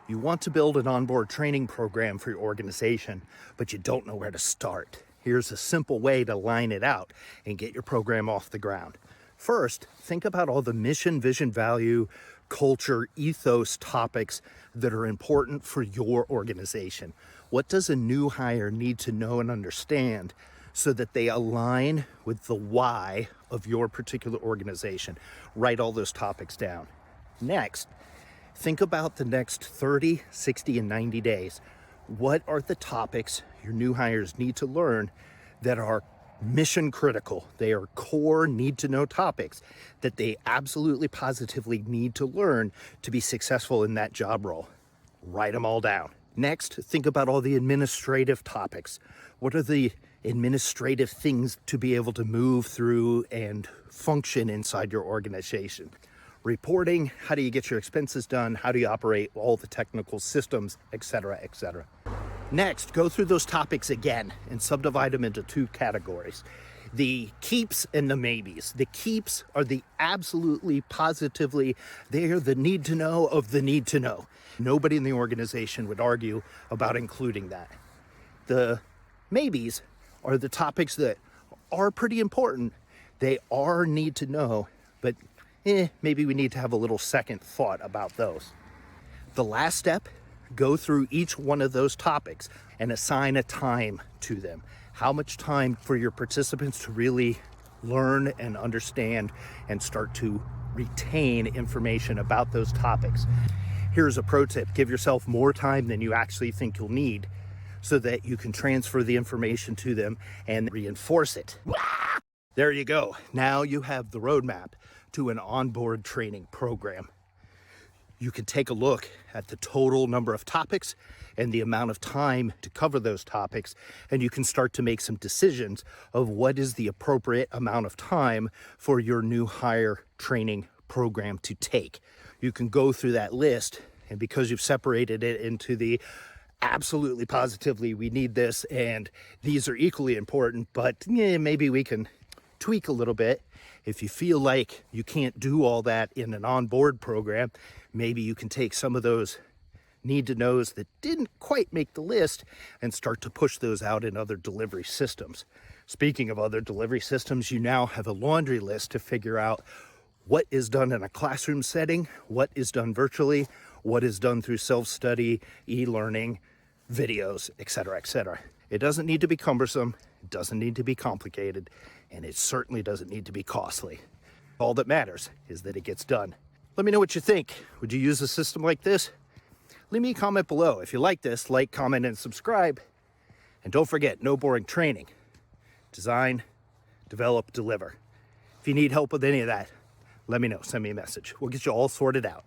You want to build an onboard training program for your organization, but you don't know where to start. Here's a simple way to line it out and get your program off the ground. First, think about all the mission, vision, value, culture, ethos topics that are important for your organization. What does a new hire need to know and understand so that they align with the why of your particular organization? Write all those topics down. Next, think about the next 30, 60, and 90 days. What are the topics your new hires need to learn that are mission critical? They are core need to know topics that they absolutely positively need to learn to be successful in that job role. Write them all down. Next, think about all the administrative topics. What are the administrative things to be able to move through and function inside your organization? Reporting, how do you get your expenses done? How do you operate all the technical systems, etc., etc. Next, go through those topics again and subdivide them into two categories. The keeps and the maybes. The keeps are the absolutely positively, they're the need to know of the need to know. Nobody in the organization would argue about including that. The maybes are the topics that are pretty important. They are need to know, but maybe we need to have a little second thought about those. The last step, go through each one of those topics and assign a time to them. How much time for your participants to really learn and understand and start to retain information about those topics. Here's a pro tip. Give yourself more time than you actually think you'll need so that you can transfer the information to them and reinforce it. There you go. Now you have the roadmap to an onboard training program. You can take a look at the total number of topics and the amount of time to cover those topics, and you can start to make some decisions of what is the appropriate amount of time for your new hire training program to take. You can go through that list, and because you've separated it into the absolutely positively we need this and these are equally important, but maybe we can tweak a little bit. If you feel like you can't do all that in an onboard program, maybe you can take some of those need to knows that didn't quite make the list and start to push those out in other delivery systems. Speaking of other delivery systems, you now have a laundry list to figure out what is done in a classroom setting, what is done virtually, what is done through self-study, e-learning, videos, etc., etc. It doesn't need to be cumbersome, it doesn't need to be complicated, and it certainly doesn't need to be costly. All that matters is that it gets done. Let me know what you think. Would you use a system like this? Leave me a comment below. If you like this, like, comment, and subscribe. And don't forget, no boring training. Design, develop, deliver. If you need help with any of that, let me know. Send me a message. We'll get you all sorted out.